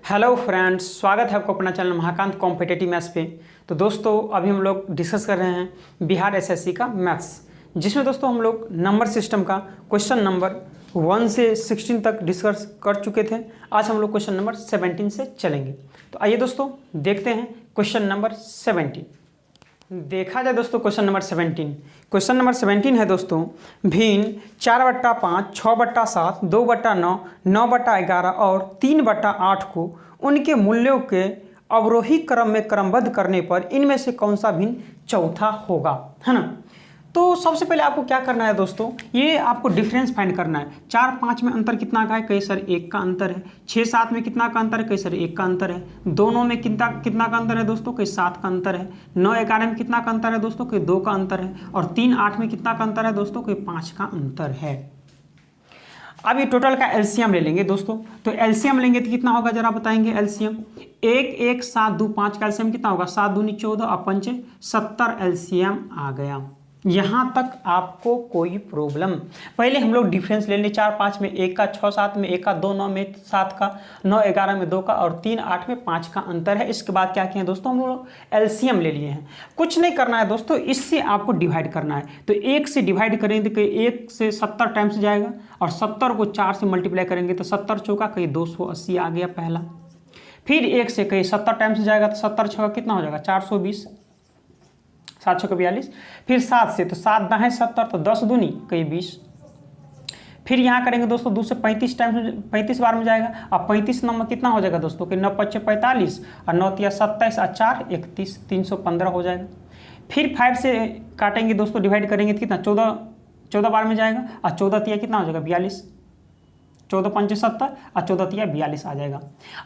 Hello friends, स्वागत है आपको अपना चैनल महाकांत कॉम्पिटेटिव मैथ्स पे। तो दोस्तों अभी हम लोग डिस्कस कर रहे हैं बिहार एसएससी का मैथ्स, जिसमें दोस्तों हम लोग नंबर सिस्टम का क्वेश्चन नंबर 1 से 16 तक डिस्कस कर चुके थे। आज हम लोग क्वेश्चन नंबर 17 से चलेंगे। तो आइए दोस्तों देखते हैं क्वेश्चन नंबर 17। देखा जाए दोस्तों क्वेश्चन नंबर 17। क्वेश्चन नंबर 17 है दोस्तों, भिन्न 4/5, 6/7, 2/9, 9/11 और 3/8 को उनके मूल्यों के अवरोही क्रम में क्रमबद्ध करने पर इनमें से कौन सा भिन्न चौथा होगा, है ना। तो सबसे पहले आपको क्या करना है दोस्तों, ये आपको डिफरेंस फाइंड करना है। 4-5 में अंतर कितना का है, कई सर 1 का अंतर है। 6-7 में कितना का अंतर है, कई सर 1 का अंतर है। 2-9 में कितना का अंतर है दोस्तों, कई 7 का अंतर है। 9-11 में कितना का अंतर है दोस्तों, कई 2 का अंतर है। और 3-8 में कितना का अंतर है दोस्तों, कई 5 का अंतर है। अब ये टोटल का एलसीएम ले लेंगे दोस्तों। तो एलसीएम लेंगे तो कितना होगा जरा बताएंगे। एलसीएम 1, 7, 2, 5 का एलसीएम कितना होगा, 7 दूनी 14 और 5 70 एलसीएम आ गया। यहाँ तक आपको कोई प्रॉब्लम। पहले हम लोग डिफरेंस ले लें। 4-5 में 1 का, 6-7 में 1 का, 2-9 में 7 का, 9-11 में 2 का और 3-8 में 5 का अंतर है। इसके बाद क्या किए हैं दोस्तों, हम लोग एलसीएम ले लिए हैं। कुछ नहीं करना है दोस्तों, इससे आपको डिवाइड करना है। तो 1 से डिवाइड करेंगे तो 1 से 70 टाइम्स जाएगा और 70 को 4 से मल्टीप्लाई करेंगे तो 70 चौका कहीं 280 आ गया पहला। फिर 1 से कहीं 70 टाइम्स जाएगा तो 70 चौका कितना हो जाएगा, 420, 7 छक्के 42। फिर 7 से तो 7 दाएं 70 तो 10 दूनी कहीं 20। फिर यहाँ करेंगे दोस्तों 2 से 35 टाइम्स 35 बार में जाएगा। अब 35 नंबर कितना हो जाएगा दोस्तों कि 9-5 45 और 9-3 27 और 4 31, 315 हो जाएगा। फिर 5 से काटेंगे दोस्तों, डिवाइड करेंगे तो कितना 14 बार में जाएगा और 14-3 कितना हो जाएगा 42, 14-5 70 और 14-3 42 आ जाएगा।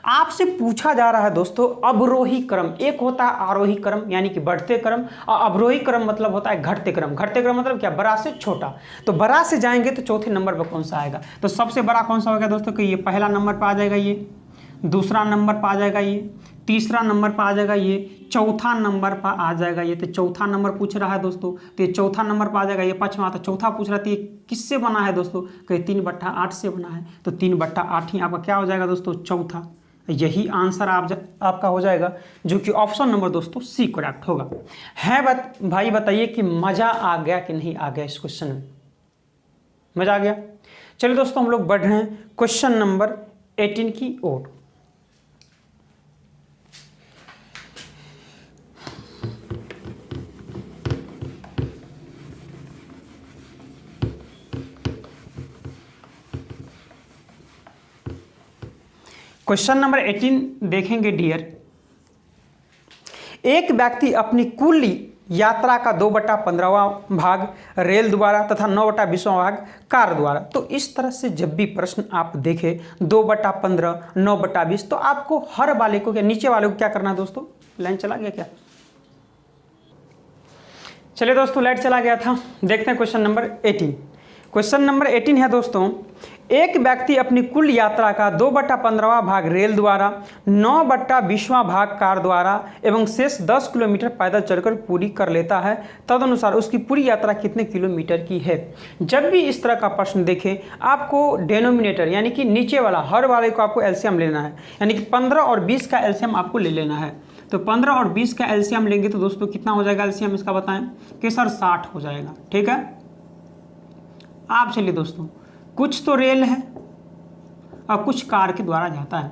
आपसे पूछा जा रहा है दोस्तों अवरोही क्रम। एक होता है आरोही क्रम यानी कि बढ़ते क्रम, और अवरोही क्रम मतलब होता है घटते क्रम। घटते क्रम मतलब क्या, बड़ा से छोटा। तो बड़ा से जाएंगे तो चौथे नंबर पर कौन सा आएगा, तो सबसे बड़ा कौन सा होगा दोस्तों कि ये पहला नंबर पर आ जाएगा, ये दूसरा नंबर पर आ जाएगा, ये तीसरा नंबर पर आ जाएगा, ये चौथा नंबर पर आ जाएगा। ये तो चौथा नंबर पूछ रहा है दोस्तों, तो ये चौथा नंबर पर आ जाएगा। ये 5वां, तो चौथा पूछ रहा है, तो ये किससे बना है दोस्तों, कहीं 3/8 से बना है। तो 3/8 ही आपका क्या हो जाएगा दोस्तों, चौथा। यही आंसर आपका हो जाएगा, जो कि ऑप्शन नंबर दोस्तों सी करेक्ट होगा। है भाई बताइए कि मज़ा आ गया कि नहीं आ गया इस क्वेश्चन में, मज़ा आ गया। चलिए दोस्तों हम लोग बढ़ रहे हैं क्वेश्चन नंबर 18 की ओर। क्वेश्चन नंबर 18 देखेंगे डियर। एक व्यक्ति अपनी कुल यात्रा का 2/15वां भाग रेल द्वारा तथा 9/20वां भाग कार द्वारा। तो इस तरह से जब भी प्रश्न आप देखें 2/15, 9/20, तो आपको हर वाले को क्या, नीचे वाले को क्या करना है दोस्तों, लाइन चला गया क्या, चलिए दोस्तों लाइट चला गया था। देखते हैं क्वेश्चन नंबर 18। क्वेश्चन नंबर 18 है दोस्तों, एक व्यक्ति अपनी कुल यात्रा का 2/15वां भाग रेल द्वारा, 9/20वां भाग कार द्वारा एवं शेष 10 किलोमीटर पैदल चलकर पूरी कर लेता है। तदनुसार उसकी पूरी यात्रा कितने किलोमीटर की है। जब भी इस तरह का प्रश्न देखें, आपको डेनोमिनेटर यानी कि नीचे वाला हर वाले को आपको एलसीएम लेना है, यानी कि 15 और 20 का एलसीएम आपको ले लेना है। तो 15 और 20 का एलसीएम लेंगे तो दोस्तों कितना हो जाएगा एलसीएम इसका बताएं कि सर 60 हो जाएगा। ठीक है, आप चलिए दोस्तों, कुछ तो रेल है और कुछ कार के द्वारा जाता है।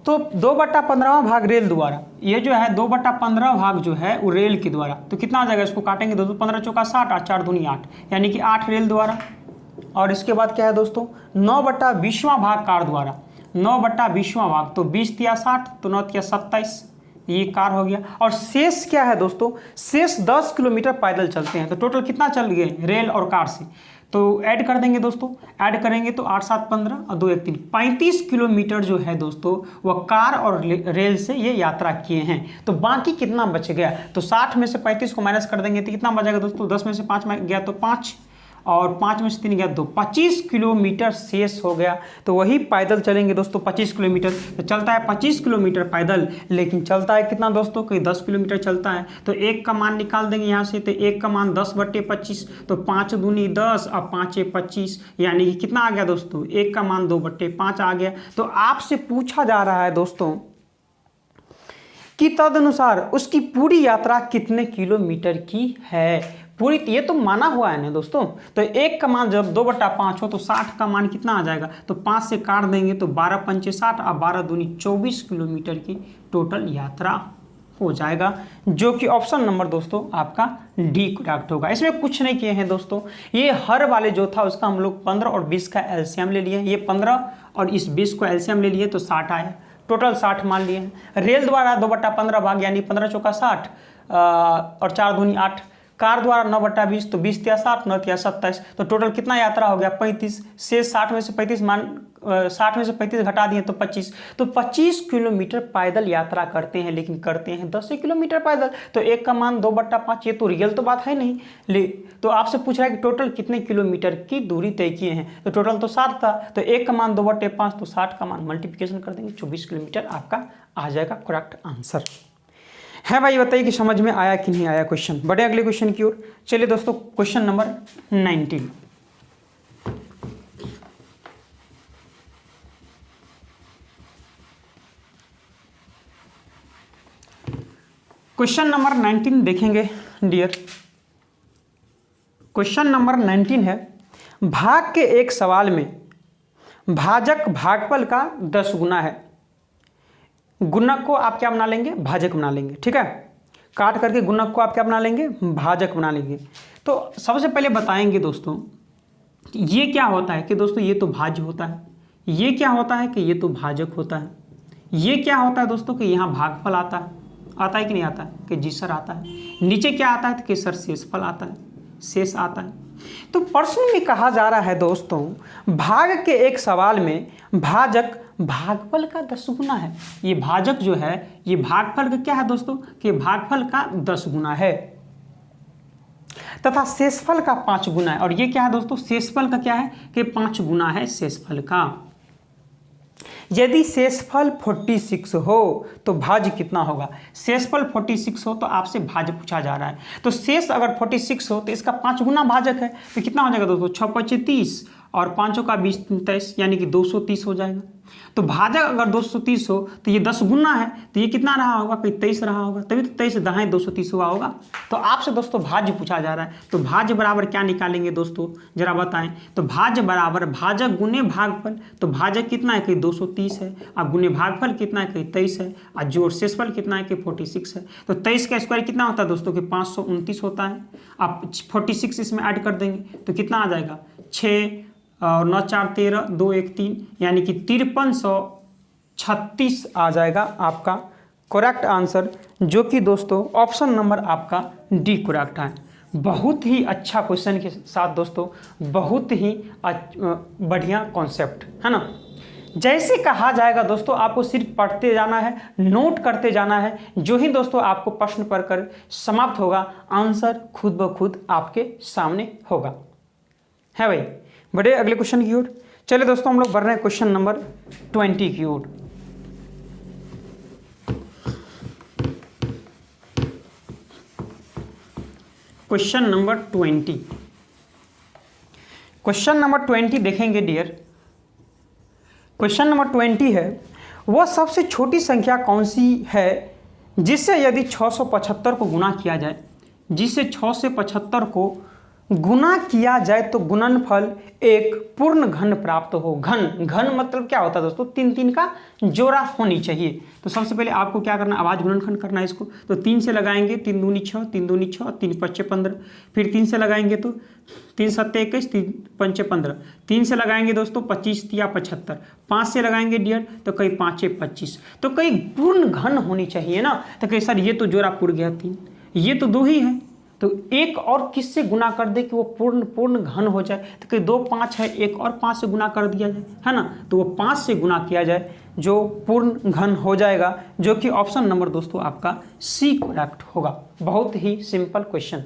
तो 2/15वां भाग रेल द्वारा, ये जो है 2/15 भाग जो है वो रेल के द्वारा, तो कितना हो जाएगा, इसको काटेंगे दोस्तों, 15 चौका 60 और 4 दूनी 8, यानी कि 8 रेल द्वारा। और इसके बाद क्या है दोस्तों, 9/20वां भाग कार द्वारा, 9/20वां भाग, तो 20 तिया 60, तो 9 तिया 27, ये कार हो गया। और शेष क्या है दोस्तों, शेष 10 किलोमीटर पैदल चलते हैं। तो टोटल कितना चल गए रेल और कार से, तो ऐड कर देंगे दोस्तों, ऐड करेंगे तो 8 7 15 और 2 1 3, 35 किलोमीटर जो है दोस्तों वह कार और रेल से ये यात्रा किए हैं। तो बाकी कितना बच गया, तो 60 में से 35 को माइनस कर देंगे तो कितना बचेगा दोस्तों, 10 में से 5 गया तो 5 और 5 में से 3 गया 2, 25 किलोमीटर शेष हो गया। तो वही पैदल चलेंगे दोस्तों 25 किलोमीटर। तो चलता है 25 किलोमीटर पैदल, लेकिन चलता है कितना दोस्तों, कहीं 10 किलोमीटर चलता है। तो 1 का मान निकाल देंगे यहाँ से, तो 1 का मान 10/25, तो 5 दूनी 10 और 5 25, यानी कि कितना आ गया दोस्तों, 1 का मान 2/5 आ गया। तो आपसे पूछा जा रहा है दोस्तों कि तदनुसार उसकी पूरी यात्रा कितने किलोमीटर की है। पूरी, ये तो माना हुआ है ना दोस्तों। तो 1 का मान जब 2/5 हो तो 60 का मान कितना आ जाएगा, तो 5 से काट देंगे तो 12 पंचे 60 और 12 दूनी 24 किलोमीटर की टोटल यात्रा हो जाएगा, जो कि ऑप्शन नंबर दोस्तों आपका डी करेक्ट होगा। इसमें कुछ नहीं किए हैं दोस्तों, ये हर वाले जो था उसका हम लोग 15 और 20 का एलसीएम ले लिए। ये 15 और इस 20 को एलसीएम ले लिए तो 60 आया, टोटल 60 मान लिए हैं। रेल द्वारा 2/15 भाग यानी 15 चौका 60 और 4 दूनी 8। कार द्वारा 9/20 तो 20 या 60 9 या 27, तो टोटल कितना यात्रा हो गया 35। से 60 में से 35 मान 60 में से 35 घटा दिए तो 25। तो 25 किलोमीटर पैदल यात्रा करते हैं, लेकिन करते हैं 10 किलोमीटर पैदल। तो 1 का मान 2/5, ये तो रियल तो बात है नहीं। तो आपसे पूछ रहा है कि टोटल कितने किलोमीटर की दूरी तय किए हैं। तो टोटल तो 60 था, तो 1 का मान 2/5, तो 60 का मान मल्टीप्लिकेशन कर देंगे, 24 किलोमीटर आपका आ जाएगा करेक्ट आंसर। है भाई, बताइए कि समझ में आया कि नहीं आया क्वेश्चन। बढ़े अगले क्वेश्चन की ओर। चलिए दोस्तों, क्वेश्चन नंबर 19। क्वेश्चन नंबर 19 देखेंगे डियर। क्वेश्चन नंबर 19 है, भाग के एक सवाल में भाजक भागफल का 10 गुना है। गुणक को आप क्या बना लेंगे, भाजक बना लेंगे। ठीक है, काट करके गुणक को आप क्या बना लेंगे, भाजक बना लेंगे। तो सबसे पहले बताएंगे दोस्तों ये क्या होता है कि दोस्तों ये तो भाज्य होता है, ये क्या होता है कि ये तो भाजक होता है, ये क्या होता है दोस्तों कि यहाँ भागफल आता है कि नहीं आता है, कि जी सर आता है। नीचे क्या आता है कि सर शेषफल आता है, शेष आता है। तो प्रश्न में कहा जा रहा है दोस्तों, भाग के एक सवाल में भाजक भागफल का 10 गुना है। ये भाजक जो है ये भागफल का क्या है दोस्तों, कि भागफल का 10 गुना है, तथा शेषफल का 5 गुना है। और ये क्या है दोस्तों, शेषफल का क्या है कि 5 गुना है शेषफल का। यदि शेषफल 46 हो तो भाज्य कितना होगा। शेषफल 46 हो तो आपसे भाज्य पूछा जा रहा है। तो शेष अगर 46 हो तो इसका 5 गुना भाजक है, तो कितना हो जाएगा दोस्तों, 6 × 5 = 30 और 5 का 20 23, यानी कि 230 हो जाएगा। तो भाजक अगर 230 हो तो ये 10 गुना है, तो ये कितना रहा होगा, कोई 23 रहा होगा, तभी तो 23 दाएं 230 हुआ होगा। तो आपसे दोस्तों भाज्य पूछा जा रहा है, तो भाज्य बराबर क्या निकालेंगे दोस्तों, जरा बताएं। तो भाज्य बराबर भाजक गुने भागफल। तो भाजक कितना है कि 230 है, अब गुने भागफल कितना है कि 23 है, और जोड़ शेषफल कितना है कि 46 है। तो 23 का स्क्वायर कितना होता है दोस्तों कि 529 होता है। अब 46 इसमें ऐड कर देंगे तो कितना आ जाएगा, 6 और 9 4 13 2 1 3, यानी कि 5336 आ जाएगा आपका करेक्ट आंसर, जो कि दोस्तों ऑप्शन नंबर आपका डी करेक्ट है। बहुत ही अच्छा क्वेश्चन के साथ दोस्तों, बहुत ही बढ़िया कॉन्सेप्ट है ना। जैसे कहा जाएगा दोस्तों, आपको सिर्फ पढ़ते जाना है, नोट करते जाना है। जो ही दोस्तों आपको प्रश्न पढ़कर समाप्त होगा, आंसर खुद ब खुद आपके सामने होगा। है भाई, बढ़े अगले क्वेश्चन की ओर। चलिए दोस्तों, हम लोग बढ़ रहे हैं क्वेश्चन नंबर 20 की ओर। क्वेश्चन नंबर 20, क्वेश्चन नंबर 20 देखेंगे डियर। क्वेश्चन नंबर 20 है, वह सबसे छोटी संख्या कौन सी है जिससे यदि 675 को गुणा किया जाए, जिससे 6 से 75 को गुना किया जाए तो गुणनफल एक पूर्ण घन प्राप्त हो। घन, घन मतलब क्या होता है दोस्तों, 3 का जोड़ा होनी चाहिए। तो सबसे पहले आपको क्या करना है, आवाज गुणनखंड करना है इसको। तो 3 से लगाएंगे 3 दूनी 6, 3 दूनी 6, 3 5 15। फिर 3 से लगाएंगे तो 3 7 21, 3 5 15। 3 से लगाएंगे दोस्तों 25 या 75। 5 से लगाएंगे डियर तो कई 5 25। तो कई पूर्ण घन होनी चाहिए ना। तो कई सर ये तो जोड़ा पुर गया 3, ये तो 2 ही है, तो एक और किससे गुना कर दे कि वो पूर्ण घन हो जाए। तो कि 2 5 है, एक और 5 से गुना कर दिया जाए, है ना। तो वो 5 से गुना किया जाए जो पूर्ण घन हो जाएगा, जो कि ऑप्शन नंबर दोस्तों आपका सी करेक्ट होगा। बहुत ही सिंपल क्वेश्चन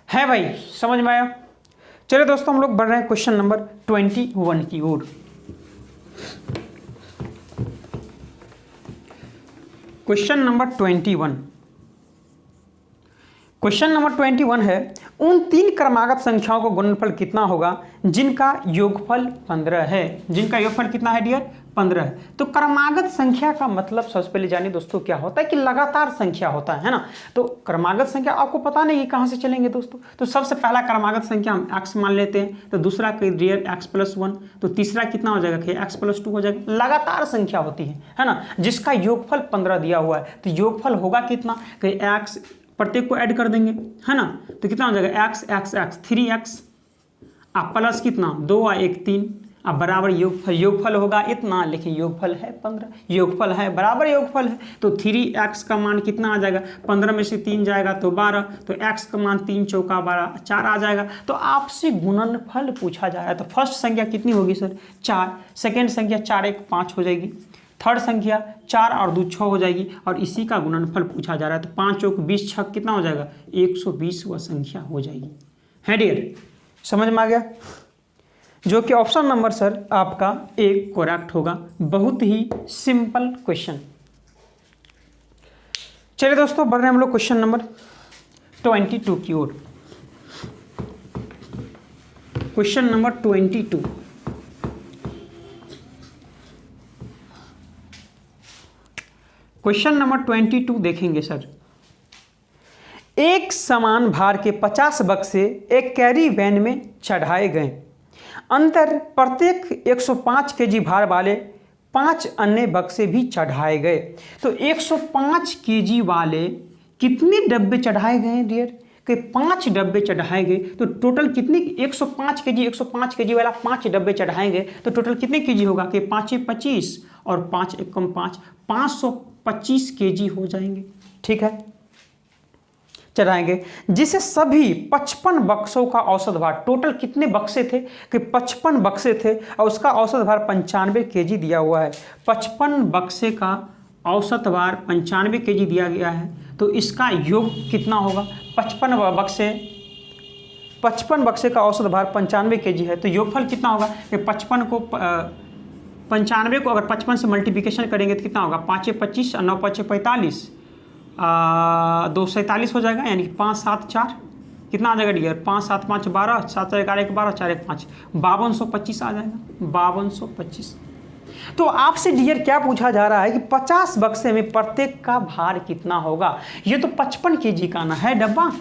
है भाई, समझ में आया। चलिए दोस्तों हम लोग बढ़ रहे हैं क्वेश्चन नंबर 21 की ओर। Question number 21। क्वेश्चन नंबर 21 है, उन तीन क्रमागत संख्याओं का गुणनफल कितना होगा जिनका योगफल 15 है। जिनका योगफल कितना है डियर? 15 है। तो क्रमागत संख्या का मतलब सबसे पहले जानिए दोस्तों क्या होता है कि लगातार संख्या होता है ना। तो क्रमागत संख्या आपको पता नहीं कि कहाँ से चलेंगे दोस्तों। तो सबसे पहला क्रमागत संख्या हम x मान लेते हैं, तो दूसरा डियर x+1, तो तीसरा कितना हो जाएगा कि x+2 हो जाएगा। लगातार संख्या होती है ना, जिसका योगफल 15 दिया हुआ है। तो योगफल होगा कितना कि x, प्रत्येक को ऐड कर देंगे है ना, तो कितना हो जाएगा x x x 3x, अब प्लस कितना 2 और 1 3, अब बराबर योगफल होगा इतना, लेकिन योगफल है 15, योगफल है बराबर योगफल है। तो 3x का मान कितना आ जाएगा, 15 में से 3 जाएगा तो 12, तो x का मान 3 चौका 12 4 आ जाएगा। तो आपसे गुणनफल पूछा जाएगा तो फर्स्ट संख्या कितनी होगी सर 4, सेकेंड संख्या 4 1 5 हो जाएगी, थर्ड संख्या 4 और 2 6 हो जाएगी, और इसी का गुणनफल पूछा जा रहा है। तो 5 चौक 20 6 कितना हो जाएगा 120 वह संख्या हो जाएगी। है डियर, समझ में आ गया? जो कि ऑप्शन नंबर सर आपका एक करेक्ट होगा। बहुत ही सिंपल क्वेश्चन। चलिए दोस्तों बढ़ रहे हैं हम लोग क्वेश्चन नंबर 22 की ओर। Question number 22। क्वेश्चन नंबर 22 देखेंगे सर। एक समान भार के 50 बक्से एक कैरी वैन में चढ़ाए गए। अंतर प्रत्येक 105 केजी भार वाले 5 अन्य बक्से भी चढ़ाए गए। तो 105 केजी वाले कितने डब्बे चढ़ाए गए डियर? कि 5 डब्बे चढ़ाए गए। तो टोटल कितनी 105 केजी वाला 5 डब्बे चढ़ाए गए, तो टोटल कितने केजी होगा कि 5 25 और 5 एकम 5 525 केजी हो जाएंगे। ठीक है, चढ़ाएंगे, जिसे सभी 55 बक्सों का औसत भार, टोटल कितने बक्से थे कि 55 बक्से थे, और उसका औसत भार 95 केजी दिया हुआ है। 55 बक्से का औसत भार 95 केजी दिया गया है, तो इसका योग कितना होगा? 55 बक्से का औसत भार 95 केजी है, तो योगफल कितना होगा कि 95 को अगर 55 से मल्टीप्लिकेशन करेंगे तो कितना होगा 5 25 और 9 5 45, 2 47 हो जाएगा, यानी 5 7 4 कितना आ जाएगा डियर? 5 7 5 12, 7 4 1 12, 4 1 5, 5225 आ जाएगा, 5225। तो आपसे डियर क्या पूछा जा रहा है कि 50 बक्से में प्रत्येक का भार कितना होगा। ये तो 55 केजी का ना है डब्बा,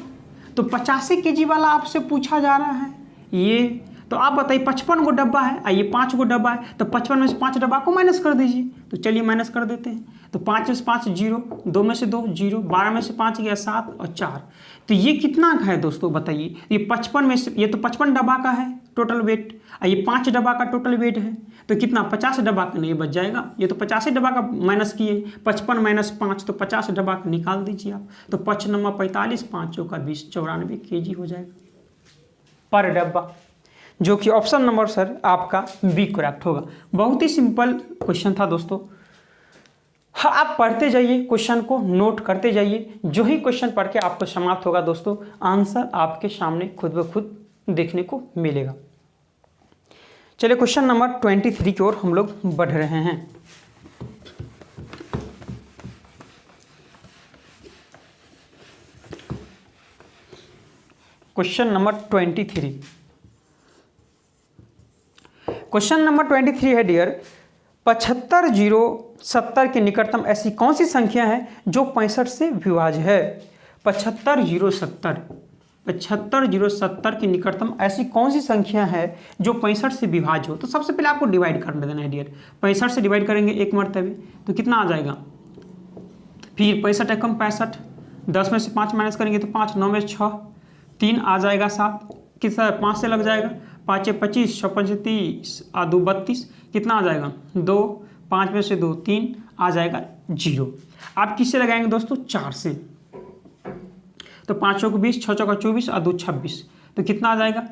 तो 85 केजी वाला आपसे पूछा जा रहा है ये। तो आप बताइए 55 गो डब्बा है और ये 5 गो डब्बा है, तो 55 में से 5 डब्बा को माइनस कर दीजिए। तो चलिए माइनस कर देते हैं। तो 5 में से 5 0, 2 में से 2 0, 12 में से 5 गया 7 और 4। तो ये कितना का है दोस्तों बताइए? ये 55 में से, ये तो 55 डब्बा का है टोटल वेट, और ये 5 डब्बा का टोटल वेट है, तो कितना 50 डब्बा का नहीं बच जाएगा। ये तो 50 डब्बा का माइनस किए, 55 माइनस 5, तो 50 डब्बा का निकाल दीजिए आप। तो 5 9 45, 5 चौका 20, 94 केजी हो जाएगा पर डब्बा, जो कि ऑप्शन नंबर सर आपका बी करेक्ट होगा। बहुत ही सिंपल क्वेश्चन था दोस्तों। हाँ, आप पढ़ते जाइए, क्वेश्चन को नोट करते जाइए। जो ही क्वेश्चन पढ़ के आपको समाप्त होगा दोस्तों, आंसर आपके सामने खुद ब खुद देखने को मिलेगा। चलिए क्वेश्चन नंबर 23 की ओर हम लोग बढ़ रहे हैं। Question number 23। क्वेश्चन नंबर 23 है डियर, 75 0 70 के निकटतम ऐसी कौन सी संख्या है जो 65 से विभाज्य है? 75 0 70 के निकटतम ऐसी कौन सी संख्या है जो 65 से विभाज्य हो? तो सबसे पहले आपको डिवाइड कर देना है डियर। 65 से डिवाइड करेंगे एक मरतबे, तो कितना आ जाएगा? फिर 65 एकम 65, 10 में से 5 माइनस करेंगे तो 5, 9 में 6, 3 आ जाएगा 7, कितना 5 से लग जाएगा, 5 25, 6 5 30 और 2 32, कितना आ जाएगा 2, 5 में से 2 3 आ जाएगा 0। आप किससे लगाएंगे दोस्तों? 4 से। तो 5 चौक 20, 6 चौका 24 और 2 26, तो कितना आ जाएगा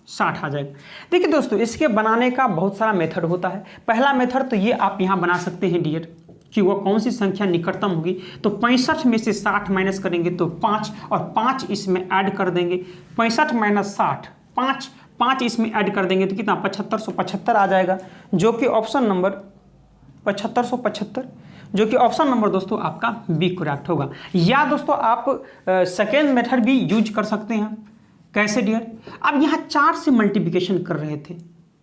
60 आ जाएगा। देखिए दोस्तों, इसके बनाने का बहुत सारा मेथड होता है। पहला मेथड तो ये आप यहाँ बना सकते हैं डियर कि वह कौन सी संख्या निकटतम होगी। तो 65 में से 60 माइनस करेंगे तो 5, और 5 इसमें ऐड कर देंगे। 65 माइनस 60, 5 5 इसमें ऐड कर देंगे तो कितना 7575 आ जाएगा, जो कि ऑप्शन नंबर 7575, जो कि ऑप्शन नंबर दोस्तों आपका बी करेक्ट होगा। या दोस्तों आप सेकेंड मेथड भी यूज कर सकते हैं। कैसे डियर? अब यहाँ 4 से मल्टीप्लिकेशन कर रहे थे,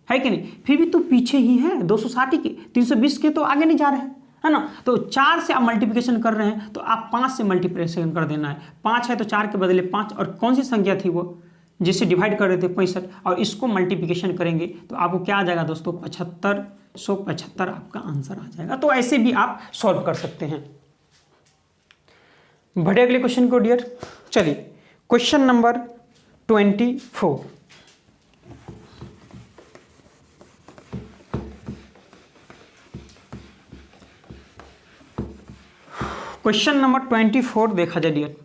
है कि नहीं, फिर भी तो पीछे ही है 260 के, 320 के तो आगे नहीं जा रहे हैं, है ना। तो 4 से आप मल्टीप्लिकेशन कर रहे हैं तो आप 5 से मल्टीप्लिकेशन कर देना है। 5 है तो 4 के बदले 5, और कौन सी संख्या थी वो जिसे डिवाइड कर रहे थे 65, और इसको मल्टीप्लिकेशन करेंगे तो आपको क्या आ जाएगा दोस्तों 7575 आपका आंसर आ जाएगा। तो ऐसे भी आप सॉल्व कर सकते हैं। बढ़े अगले क्वेश्चन को डियर। चलिए क्वेश्चन नंबर 24। क्वेश्चन नंबर 24 देखा जाए डियर।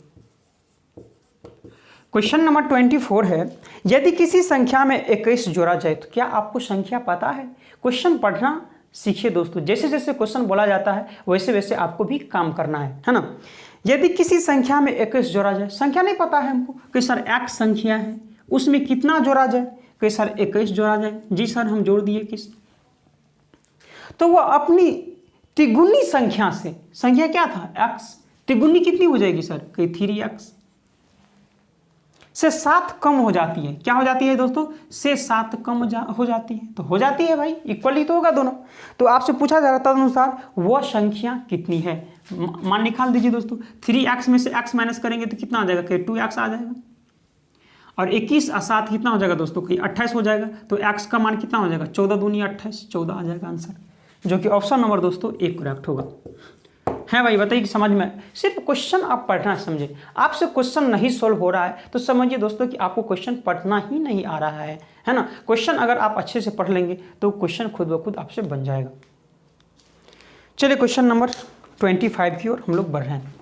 क्वेश्चन नंबर 24 है, यदि किसी संख्या में 21 जोड़ा जाए तो क्या आपको संख्या पता है? क्वेश्चन पढ़ना सीखिए दोस्तों, जैसे जैसे क्वेश्चन बोला जाता है वैसे वैसे आपको भी काम करना है ना। यदि किसी संख्या में 21 जोड़ा जाए, संख्या नहीं पता है हमको कि सर x संख्या है उसमें कितना जोड़ा जाए, कि सर 21 जोड़ा जाए। जी सर हम जोड़ दिए किस, तो वो अपनी तिगुनी संख्या से, संख्या क्या था x, तिगुनी कितनी हो जाएगी सर, कि 3x से 7 कम हो जाती है। क्या हो जाती है दोस्तों, से 7 कम हो जाती है, तो हो जाती है भाई, इक्वली तो होगा दोनों। तो आपसे पूछा जा रहा था तदनुसार वह संख्या कितनी है, मान निकाल दीजिए दोस्तों। 3x में से x माइनस करेंगे तो कितना आ जाएगा, कि 2x आ जाएगा, और 21 और 7 कितना हो जाएगा दोस्तों, कि 28 हो जाएगा। तो x का मान कितना हो जाएगा, 14 दूनी 28, 14 आ जाएगा आंसर, जो कि ऑप्शन नंबर दोस्तों ए करेक्ट होगा। है भाई, बताइए कि समझ में? सिर्फ क्वेश्चन आप पढ़ना समझे, आपसे क्वेश्चन नहीं सोल्व हो रहा है तो समझिए दोस्तों कि आपको क्वेश्चन पढ़ना ही नहीं आ रहा है ना। क्वेश्चन अगर आप अच्छे से पढ़ लेंगे तो क्वेश्चन खुद ब खुद आपसे बन जाएगा। चलिए क्वेश्चन नंबर 25 की ओर हम लोग बढ़ रहे हैं।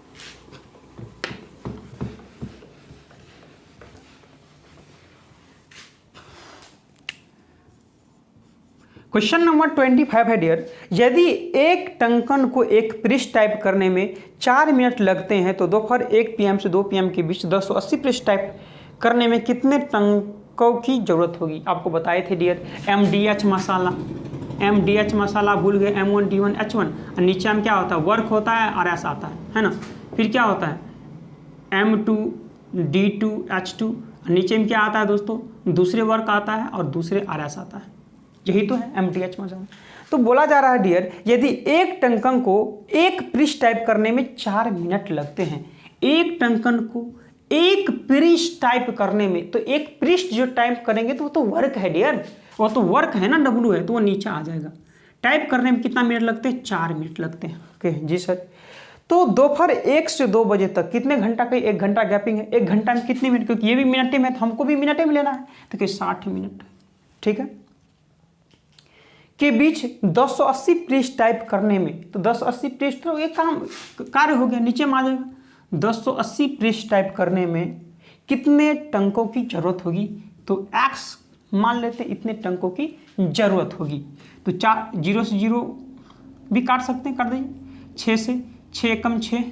क्वेश्चन नंबर 25 है डियर, यदि एक टंकन को एक पृष्ठ टाइप करने में 4 मिनट लगते हैं तो दोपहर 1 PM से 2 PM के बीच 1080 पृष्ठ टाइप करने में कितने टंकों की जरूरत होगी? आपको बताए थे डियर MDH मसाला भूल गए, M1 D1 H1, और नीचे में क्या होता है, वर्क होता है, RS आता है ना। फिर क्या होता है M2 D2 H2, नीचे में क्या आता है दोस्तों, दूसरे वर्क आता है और दूसरे RS आता है, यही तो है MTH मसाला। तो बोला जा रहा है डियर, यदि एक टंकन को एक पृष्ठ टाइप करने में 4 मिनट लगते हैं, एक टंकन को एक पृष्ठ टाइप करने में, तो एक पृष्ठ जो टाइप करेंगे तो वो तो वर्क है डियर, वो तो वर्क है ना, W है, तो वो नीचे आ जाएगा। टाइप करने में कितना मिनट लगते हैं, 4 मिनट लगते हैं। ओके जी सर। तो दोपहर 1 से 2 बजे तक कितने घंटा का, 1 घंटा गैपिंग है, 1 घंटा में कितने मिनट, क्योंकि ये भी मिनटे में, तो हमको भी मिनटे में लेना है, तो कि 60 मिनट, ठीक है, के बीच 280 पृष्ठ टाइप करने में, तो 280 पृष्ठ तो एक काम कार्य हो गया, नीचे में आ जाएगा। 280 पृष्ठ टाइप करने में कितने टंकों की जरूरत होगी, तो x मान लेते इतने टंकों की जरूरत होगी। तो 0 से 0 भी काट सकते हैं, कर देंगे 6 से, 6 कम 6,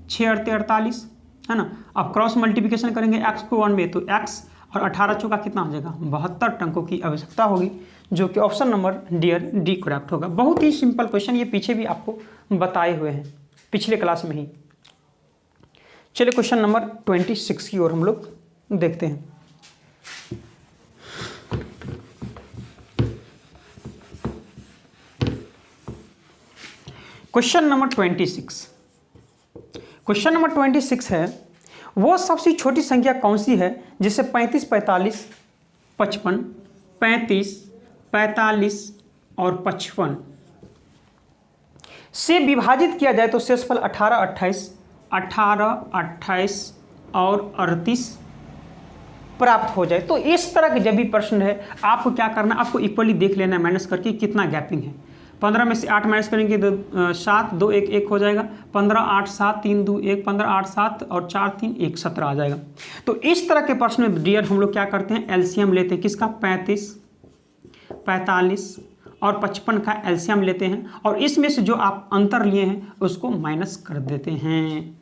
6 अड़ते 48, है ना। अब क्रॉस मल्टीप्लिकेशन करेंगे x को 1 में, तो x और 18 चौका कितना हो जाएगा, 72 टंकों की आवश्यकता होगी, जो कि option number dear D correct होगा। बहुत ही सिंपल क्वेश्चन, ये पीछे भी आपको बताए हुए हैं पिछले क्लास में ही। चलिए क्वेश्चन नंबर 26 की ओर हम लोग देखते हैं। क्वेश्चन नंबर 26, क्वेश्चन नंबर 26 है, वो सबसे छोटी संख्या कौन सी है जिसे 35, 45, 55, 35, 45 और 55 से विभाजित किया जाए तो शेषफल 18, 28 और 38 प्राप्त हो जाए। तो इस तरह के जब भी प्रश्न है, आपको क्या करना है, आपको इक्वली देख लेना है माइनस करके कितना गैपिंग है। 15 में से 8 माइनस करेंगे तो 7, 2, 1, 1 हो जाएगा। 15, 8, 7, 3, 2, 1, 15, 8, 7 और 4, 3, 1, 17 आ जाएगा। तो इस तरह के प्रश्न में डियर हम लोग क्या करते हैं, एलसीएम लेते हैं, किसका, 35, 45 और 55 का एलसीएम लेते हैं, और इसमें से जो आप अंतर लिए हैं उसको माइनस कर देते हैं।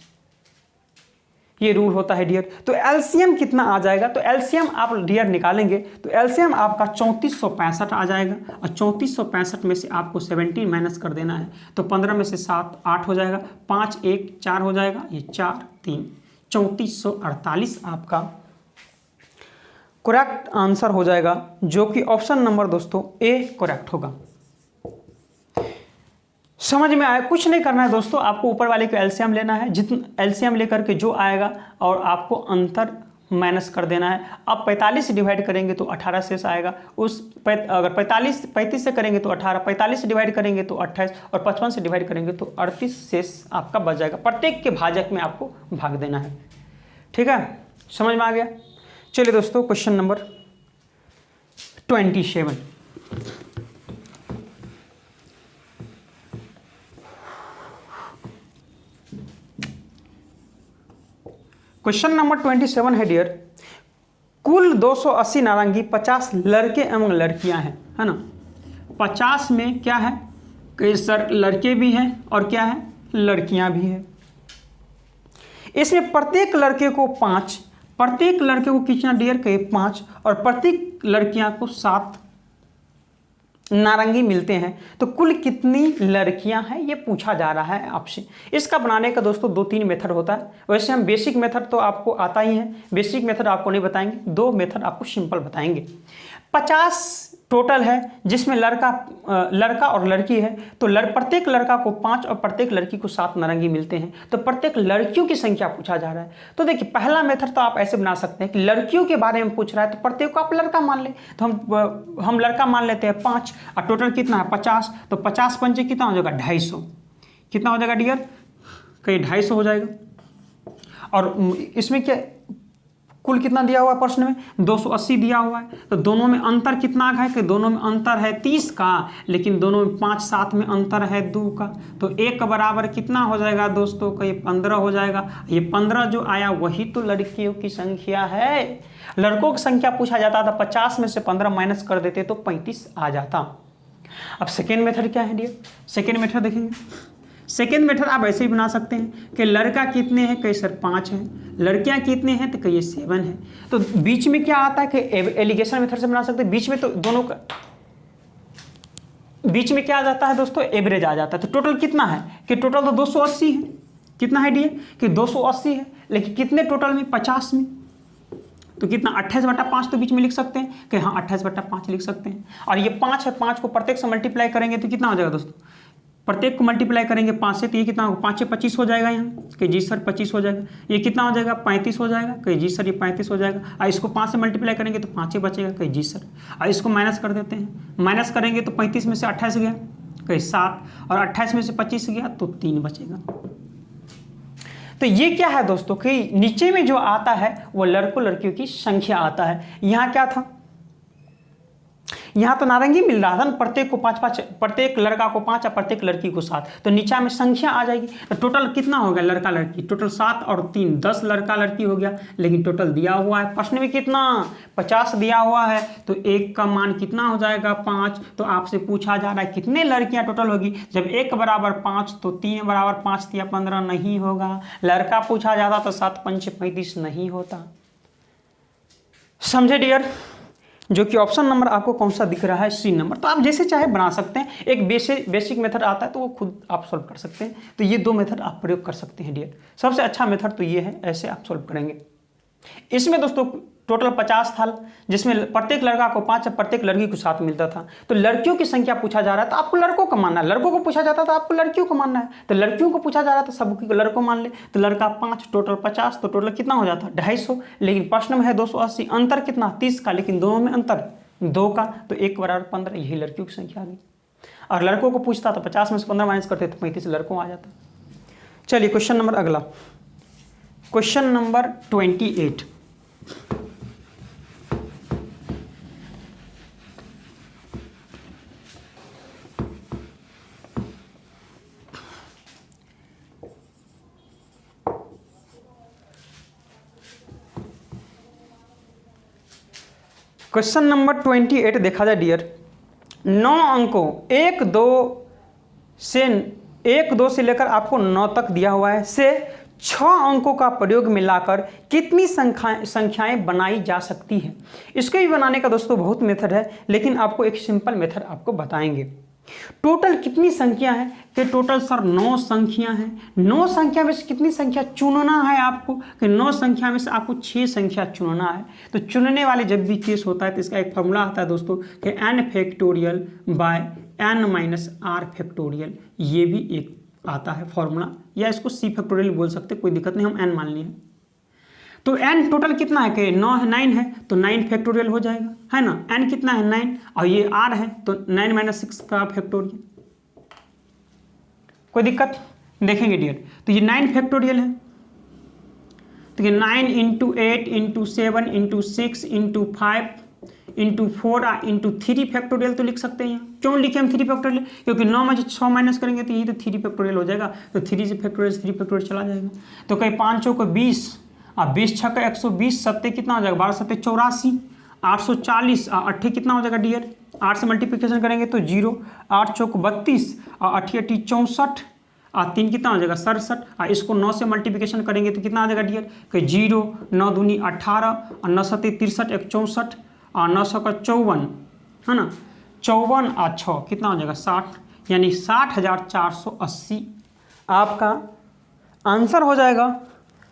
ये रूल होता है डियर। तो एलसीएम कितना आ जाएगा, तो एलसीएम आप डियर निकालेंगे तो एलसीएम आपका 3465 आ जाएगा, और 3465 में से आपको 17 माइनस कर देना है, तो 15 में से 7 8 हो जाएगा, 5 1 4 हो जाएगा, ये 4 3 3448 आपका करेक्ट आंसर हो जाएगा, जो कि ऑप्शन नंबर दोस्तों ए करेक्ट होगा। समझ में आया? कुछ नहीं करना है दोस्तों, आपको ऊपर वाले को एलसीएम लेना है, जितना एलसीएम लेकर के जो आएगा और आपको अंतर माइनस कर देना है। अब 45 से डिवाइड करेंगे तो 18 शेष आएगा, अगर 35 से करेंगे तो 18, 45 से डिवाइड करेंगे तो 28, और 55 से डिवाइड करेंगे तो 38 शेष आपका बच जाएगा। प्रत्येक के भाजक में आपको भाग देना है। ठीक है, समझ में आ गया? चलिए दोस्तों, क्वेश्चन नंबर 27। क्वेश्चन नंबर 27 है डियर, कुल 280 नारंगी 50 लड़के एवं लड़कियां हैं, है ना। 50 में क्या है कि सर लड़के भी हैं और क्या है लड़कियां भी हैं। इसमें प्रत्येक लड़के को 5, प्रत्येक लड़के को कितना डियर के 5, और प्रत्येक लड़कियां को 7 नारंगी मिलते हैं। तो कुल कितनी लड़कियां हैं ये पूछा जा रहा है आपसे। इसका बनाने का दोस्तों 2-3 मेथड होता है। वैसे हम बेसिक मेथड तो आपको आता ही है, बेसिक मेथड आपको नहीं बताएंगे, 2 मेथड आपको सिंपल बताएंगे। 50 टोटल है, जिसमें लड़का और लड़की है, तो प्रत्येक लड़का को 5 और प्रत्येक लड़की को 7 नारंगी मिलते हैं। तो प्रत्येक लड़कियों की संख्या पूछा जा रहा है। तो देखिए, पहला मेथड तो आप ऐसे बना सकते हैं कि लड़कियों के बारे में पूछ रहा है तो प्रत्येक को आप लड़का मान लें, तो हम लड़का मान लेते हैं 5, और टोटल कितना है 50, तो 50 पंचे कितना हो जाएगा 250, कितना हो जाएगा डियर, कहीं 250 हो जाएगा। और इसमें क्या कुल कितना दिया हुआ है प्रश्न में, 280 दिया हुआ है। तो दोनों में अंतर कितना है कि दोनों में अंतर है 30 का, लेकिन दोनों में 5 7 में अंतर है 2 का। तो 1 बराबर कितना हो जाएगा दोस्तों, का ये 15 हो जाएगा। ये 15 जो आया वही तो लड़कियों की संख्या है। लड़कों की संख्या पूछा जाता था, 50 में से 15 माइनस कर देते तो 35 आ जाता। अब सेकेंड मेथड क्या है डियर, सेकेंड मेथड देखेंगे। सेकेंड मेथड आप ऐसे ही बना सकते हैं कि लड़का कितने हैं, कई सर 5 हैं, लड़कियां कितने हैं तो कई 7 हैं। तो बीच में क्या आता है कि एलिगेशन मेथड से बना सकते हैं। बीच में तो दोनों का बीच में क्या आ जाता है दोस्तों, एवरेज आ जाता है। तो टोटल कितना है कि टोटल तो 280 है, कितना है डियर कि 280 है, लेकिन कितने टोटल में 50 में, तो कितना 28/5 तो बीच में लिख सकते हैं कि हाँ 28/5 लिख सकते हैं। और ये 5 है, 5 को प्रत्येक से मल्टीप्लाई करेंगे तो कितना हो जाएगा दोस्तों, प्रत्येक को मल्टीप्लाई करेंगे 5 से, तो ये कितना होगा 5 से 25 हो जाएगा यहाँ कि जी सर 25 हो जाएगा। ये कितना हो जाएगा 35 हो जाएगा कि जी सर ये 35 हो जाएगा। और इसको 5 से मल्टीप्लाई करेंगे तो 5 ही बचेगा कि जी सर। और इसको माइनस कर देते हैं, माइनस करेंगे तो 35 में से 28 गया कि 7, और 28 में से 25 गया तो 3 बचेगा। तो ये क्या है दोस्तों कि नीचे में जो आता है वो लड़कों लड़कियों की संख्या आता है। यहाँ क्या था, यहाँ तो नारंगी मिल रहा था ना, प्रत्येक को 5-5, प्रत्येक लड़का को 5 और प्रत्येक लड़की को 7, तो नीचा में संख्या आ जाएगी। तो टोटल कितना हो गया लड़का लड़की, टोटल 7 और 3 10 लड़का लड़की हो गया। लेकिन टोटल दिया हुआ है प्रश्न में कितना 50 दिया हुआ है, तो 1 का मान कितना हो जाएगा 5। तो आपसे पूछा जा रहा है कितने लड़कियां टोटल होगी। जब 1 बराबर 5 तो 3 बराबर 5 या 15 नहीं होगा। लड़का पूछा जाता तो 7 5 35 नहीं होता। समझे डियर, जो कि ऑप्शन नंबर आपको कौन सा दिख रहा है, सी नंबर। तो आप जैसे चाहे बना सकते हैं। एक बेसिक मेथड आता है तो वो खुद आप सॉल्व कर सकते हैं। तो ये 2 मेथड आप प्रयोग कर सकते हैं डियर। सबसे अच्छा मेथड तो ये है, ऐसे आप सॉल्व करेंगे। इसमें दोस्तों टोटल 50 था, जिसमें प्रत्येक लड़का को 5 और प्रत्येक लड़की को 7 मिलता था। तो लड़कियों की संख्या पूछा जा रहा है तो आपको लड़कों का मानना है, लड़कों को पूछा जाता था आपको लड़कियों को मानना है। तो लड़कियों को पूछा जा रहा था सबको लड़कों मान ले। तो लड़का 5 टोटल 50, तो टोटल कितना हो जाता 250। लेकिन प्रश्न में है 280, अंतर कितना 30 का, लेकिन दोनों में अंतर 2 का। तो 1 बराबर 15, यही लड़कियों की संख्या आ गई। और लड़कों को पूछता तो 50 में से 15 माइनस करते तो 35 लड़कों आ जाता। चलिए क्वेश्चन नंबर अगला, क्वेश्चन नंबर 28। क्वेश्चन नंबर 28 देखा जाए डियर, 9 अंकों 1 2 से लेकर आपको 9 तक दिया हुआ है, से 6 अंकों का प्रयोग मिलाकर कितनी संख्याएं बनाई जा सकती है। इसके भी बनाने का दोस्तों बहुत मेथड है, लेकिन आपको एक सिंपल मेथड आपको बताएंगे। टोटल कितनी संख्या है कि टोटल सर 9 संख्या है। 9 संख्या में से कितनी संख्या चुनना है आपको कि 9 संख्या में से आपको 6 संख्या चुनना है। तो चुनने वाले जब भी केस होता है तो इसका एक फॉर्मूला आता है दोस्तों कि n factorial by n minus r factorial, ये भी एक आता है फॉर्मूला, या इसको c फैक्टोरियल बोल सकते, कोई दिक्कत नहीं, हम n मान लिए। तो n टोटल कितना है कि 9 है तो 9 फैक्टोरियल हो जाएगा, है ना। n कितना है 9, और ये r है तो 9 माइनस 6 का फैक्टोरियल, कोई दिक्कत देखेंगे डियर। तो ये 9 फैक्टोरियल है, तो ये 9 into 8 into 7 into 6 into 5 into 4 into 3 factorial तो लिख सकते हैं यहाँ। क्यों लिखे हम 3 फैक्टोरियल, क्योंकि 9 में 6 माइनस करेंगे तो यही तो 3 फैक्टोरियल हो जाएगा, तो 3 से फैक्टोरियल 3 फैक्टोरियल चला जाएगा। तो कहीं 5 चौके 20 और 20 छक्का 120, 7 कितना हो जाएगा 12 7 84, 840 और 8 कितना हो जाएगा डियर, 8 से मल्टीप्लिकेशन करेंगे तो 0, 8 चौक 32 और 8 8 64 और 3 कितना हो जाएगा 67, और इसको 9 से मल्टीप्लिकेशन करेंगे तो कितना आ जाएगा डियर कि 0, 9 दूनी 18 और 9 7 63 1 64 और 9 का 54, है ना, 54 और 6 कितना हो जाएगा 60, यानी 60,480 आपका आंसर हो जाएगा,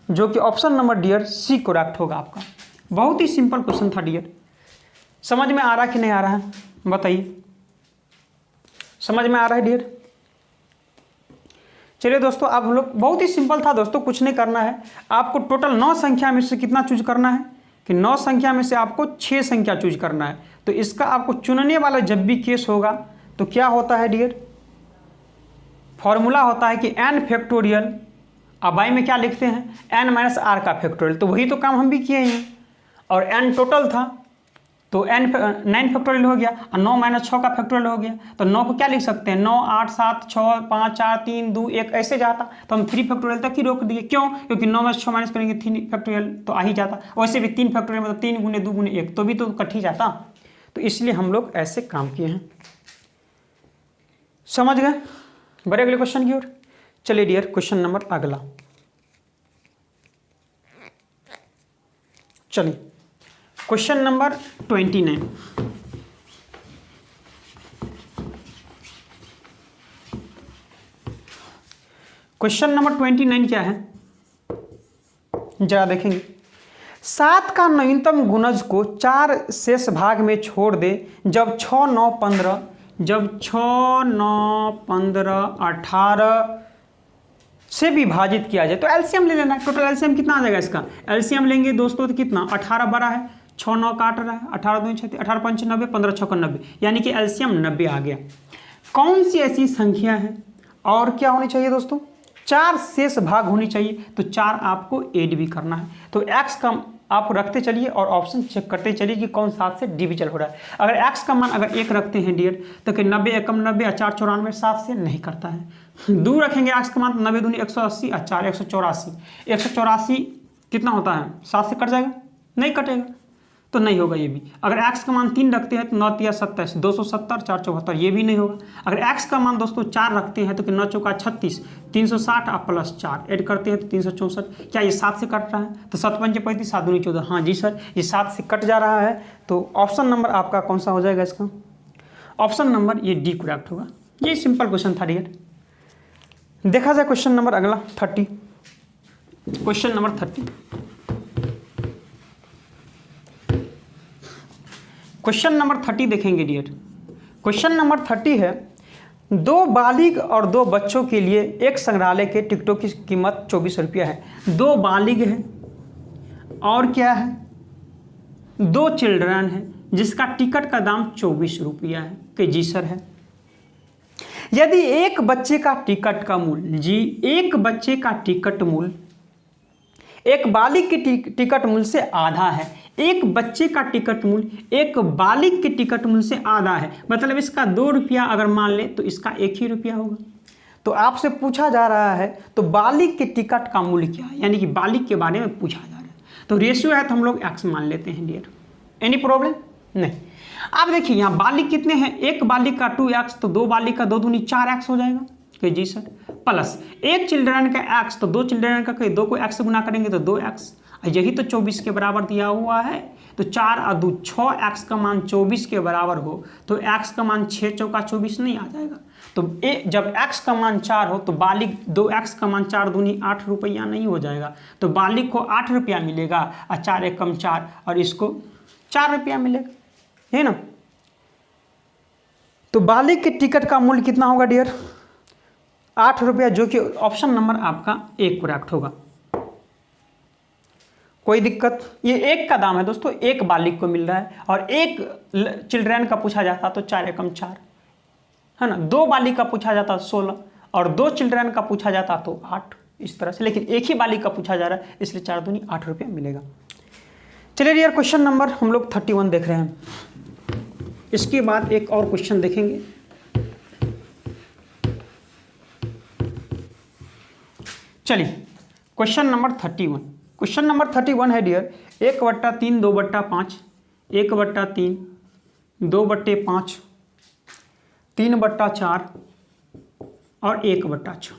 जो कि option number dear C correct होगा आपका। बहुत ही सिंपल क्वेश्चन था डियर। समझ में आ रहा है कि नहीं आ रहा है बताइए, समझ में आ रहा है डियर। चलिए दोस्तों, आप लोग बहुत ही सिंपल था दोस्तों, कुछ नहीं करना है आपको। टोटल 9 संख्या में से कितना चूज करना है कि 9 संख्या में से आपको 6 संख्या चूज करना है। तो इसका आपको चुनने वाला जब भी केस होगा तो क्या होता है डियर, फॉर्मूला होता है कि n फैक्टोरियल, अब बाई में क्या लिखते हैं n माइनस r का फैक्टोरियल। तो वही तो काम हम भी किए हैं, और n टोटल था तो 9 फैक्टोरियल हो गया और 9 माइनस 6 का फैक्टोरियल हो गया। तो 9 को क्या लिख सकते हैं 9 8 7 6 5 4 3 2 1 ऐसे जाता, तो हम 3 फैक्टोरियल तक ही रोक दिए। क्यों, क्योंकि 9 में 6 माइनस करेंगे 3 फैक्टोरियल तो आ ही जाता। वैसे भी 3 फैक्टोरियल मतलब 3 गुने 2 गुने 1 तो भी तो कट ही जाता। तो इसलिए हम लोग ऐसे काम किए हैं, समझ गए। बड़े अगले क्वेश्चन की ओर चलिए डियर। क्वेश्चन नंबर अगला, चलिए क्वेश्चन नंबर 29। क्वेश्चन नंबर 29 क्या है जरा देखेंगे। 7 का नवीनतम गुणज को 4 शेष भाग में छोड़ दे जब 6 9 15 18 से विभाजित किया जाए। तो एलसीएम ले लेना। टोटल एलसीएम कितना आ जाएगा इसका, एलसीएम लेंगे दोस्तों तो कितना 18 बड़ा है, 6 9 काट रहा है, 18 2 36, 18 5 90, 15 6 90, यानी कि एलसीएम 90 आ गया। कौन सी ऐसी संख्या है और क्या होनी चाहिए दोस्तों, 4 शेष भाग होनी चाहिए। तो 4 आपको ऐड भी करना है। तो एक्स का आप रखते चलिए और ऑप्शन चेक करते चलिए कि कौन 7 से डिविजल हो रहा है। अगर एक्स का मान अगर 1 रखते हैं डियर तो कि 90 एकम 90 और 4 94 7 से नहीं करता है। 2 रखेंगे एक्स का मान 90 दूनी 180 और 4 184, 184 कितना होता है 7 से कट जाएगा, नहीं कटेगा तो नहीं होगा ये भी। अगर x का मान 3 रखते हैं तो 9 3 27 270 4 74, ये भी नहीं होगा। अगर x का मान दोस्तों 4 रखते हैं तो कि 9 चौका 36 360 और प्लस 4 ऐड करते हैं तो 364, क्या ये 7 से कट रहा है। तो 7 5 35 7 दूनी 14, हाँ जी सर ये 7 से कट जा रहा है। तो ऑप्शन नंबर आपका कौन सा हो जाएगा इसका, ऑप्शन नंबर ये डी करेक्ट होगा। ये सिंपल क्वेश्चन था डियर। देखा जाए क्वेश्चन नंबर अगला 30। क्वेश्चन नंबर 30, क्वेश्चन नंबर 30 देखेंगे डियर। क्वेश्चन नंबर 30 है, 2 बालिग और 2 बच्चों के लिए एक संग्रहालय के टिकटों की कीमत 24 रुपया है। 2 बालिग है और क्या है 2 चिल्ड्रन है जिसका टिकट का दाम 24 रुपया है कि जी सर है। यदि एक बच्चे का टिकट का मूल्य, जी एक बच्चे का टिकट मूल्य एक बालिग के टिकट मूल्य से आधा है, एक बच्चे का टिकट मूल्य एक बालिग के टिकट मूल्य से आधा है, मतलब इसका 2 रुपया अगर मान ले तो इसका 1 ही रुपया होगा। तो आपसे पूछा जा रहा है तो बालिग के टिकट का मूल्य क्या है, यानी कि बालिग के बारे में पूछा जा रहा है। तो रेशियो है तो हम लोग x मान लेते हैं डियर। एनी प्रॉब्लम नहीं। आप देखिए यहाँ बालिग कितने हैं, एक बालिग का 2x तो 2 बालिग का 2 दूनी 4x हो जाएगा कि जी सर। प्लस एक चिल्ड्रन का x, तो 2 चिल्ड्रन का 2 को x से गुना करेंगे तो 2x, यही तो 24 के बराबर दिया हुआ है। तो 4 और 2 6x का मान 24 के बराबर हो तो x का मान 6 चौका 24 नहीं आ जाएगा। तो जब x का मान 4 हो तो बालिग 2x का मान 4 दूनी 8 रुपया नहीं हो जाएगा, तो बालिग को 8 रुपया मिलेगा और 4 एकम 4 और इसको 4 रुपया मिलेगा, है ना। तो बालिग के टिकट का मूल्य कितना होगा डियर? 8 रुपया, जो कि ऑप्शन नंबर आपका 1 करेक्ट होगा। कोई दिक्कत? ये 1 का दाम है दोस्तों, 1 बालिग को मिल रहा है और 1 चिल्ड्रन का पूछा जाता तो 4 एकम 4, है ना। 2 बालिग का पूछा जाता 16 और 2 चिल्ड्रन का पूछा जाता तो 8, इस तरह से। लेकिन एक ही बालिग का पूछा जा रहा है इसलिए 4 दूनी 8 रुपया मिलेगा। चलिए यार, क्वेश्चन नंबर हम लोग 31 देख रहे हैं। इसके बाद एक और क्वेश्चन देखेंगे। चलिए क्वेश्चन नंबर 31। क्वेश्चन नंबर 31 है डियर 1/3 2/5 1/3 2/5 3/4 और 1/6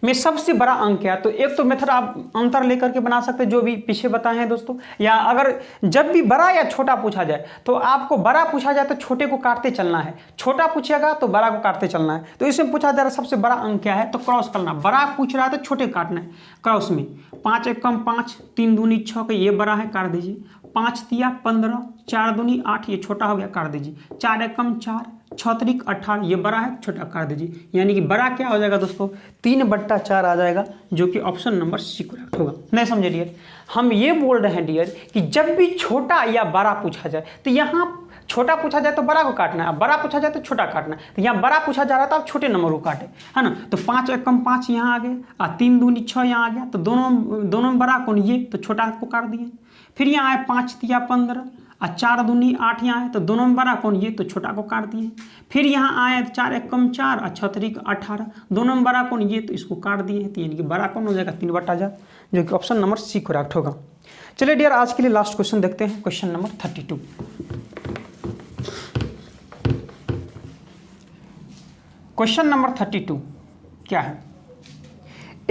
में सबसे बड़ा अंक क्या है? तो एक तो मेथड आप अंतर लेकर के बना सकते हैं जो भी पीछे बताए हैं दोस्तों, या अगर जब भी बड़ा या छोटा पूछा जाए तो आपको बड़ा पूछा जाए तो छोटे को काटते चलना है, छोटा पूछेगा तो बड़ा को काटते चलना है। तो इसमें पूछा जा रहा है सबसे बड़ा अंक क्या है, तो क्रॉस करना। बड़ा पूछ रहा है तो छोटे काटना है क्रॉस में। 5 एकम 5 3 दूनी 6 का ये बड़ा है, काट दीजिए। 5 तिया 15 4 दूनी 8 ये छोटा हो गया, काट दीजिए। 4 एकम 4 6 त्रिक 18 ये बड़ा है, छोटा काट दीजिए। यानी कि बड़ा क्या हो जाएगा दोस्तों? 3/4 आ जाएगा, जो कि ऑप्शन नंबर सी करेक्ट होगा। नहीं समझे डियर? हम ये बोल रहे हैं डियर कि जब भी छोटा या बड़ा पूछा जाए तो यहाँ छोटा पूछा जाए तो बड़ा को काटना है, बड़ा पूछा जाए तो छोटा काटना है। तो यहाँ बड़ा पूछा जा रहा था, आप छोटे नंबर को काटे, है ना। तो 5 एकम 5 यहाँ आ गए और 3 दूनी 6 यहाँ आ गया, तो दोनों बड़ा कौन ये, तो छोटा को काट दिए। फिर यहाँ आए 5 तिया 15 और 4 दूनी 8 यहाँ आए, तो दोनों में बड़ा कौन ये, तो छोटा को काट दिए। फिर यहाँ आए 4 एकम 4 और 6 त्रिक 18, दोनों में बड़ा कौन ये, तो इसको काट दिए। तो यानी कि बड़ा कौन हो जाएगा? 3/4, जो कि ऑप्शन नंबर सी करेक्ट होगा। चलिए डियर, आज के लिए लास्ट क्वेश्चन देखते हैं, क्वेश्चन नंबर 32। क्वेश्चन नंबर 32 क्या है?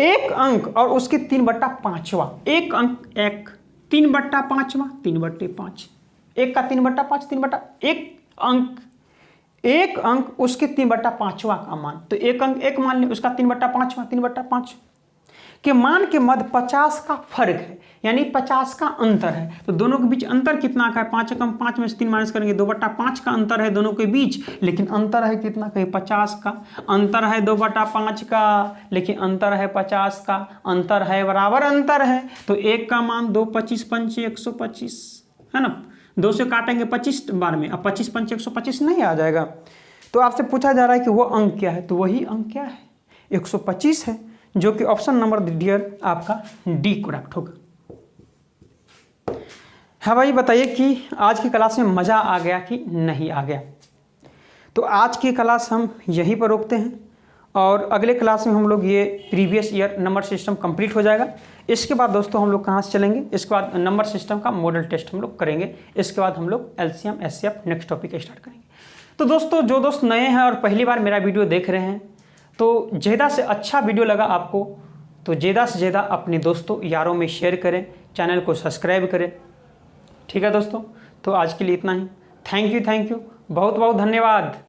एक अंक और उसके 3/5वां, एक अंक 1 3/5वां 3/5, 1 का 3/5 एक अंक उसके 3/5वां का मान। तो एक अंक 1 मान लें, उसका 3/5वां 3/5 के मान के मध्य 50 का फर्क है, यानी 50 का अंतर है। तो दोनों के बीच अंतर कितना का है? 5 एकम 5 में से 3 माइनस करेंगे 2/5 का अंतर है दोनों के बीच, लेकिन अंतर है कितना? कहीं 50 का। अंतर है 2/5 का, लेकिन अंतर है 50 का। अंतर है बराबर अंतर है, तो 1 का मान 2 25 5 125, है ना। 2 से काटेंगे 25 बार में, अब 25 5 125 नहीं आ जाएगा। तो आपसे पूछा जा रहा है कि वो अंक क्या है, तो वही अंक क्या है? 125 है, जो कि ऑप्शन नंबर डियर आपका डी करेक्ट होगा। हाँ भाई, बताइए कि आज की क्लास में मज़ा आ गया कि नहीं आ गया। तो आज की क्लास हम यहीं पर रोकते हैं और अगले क्लास में हम लोग ये previous year number system complete हो जाएगा। इसके बाद दोस्तों हम लोग कहाँ से चलेंगे? इसके बाद नंबर सिस्टम का मॉडल टेस्ट हम लोग करेंगे। इसके बाद हम लोग LCM SCF next topic start करेंगे। तो दोस्तों, जो दोस्त नए हैं और पहली बार मेरा वीडियो देख रहे हैं, तो ज़्यादा से अच्छा वीडियो लगा आपको तो ज़्यादा से ज़्यादा अपने दोस्तों यारों में शेयर करें, चैनल को सब्सक्राइब करें। ठीक है दोस्तों, तो आज के लिए इतना ही। थैंक यू बहुत बहुत धन्यवाद।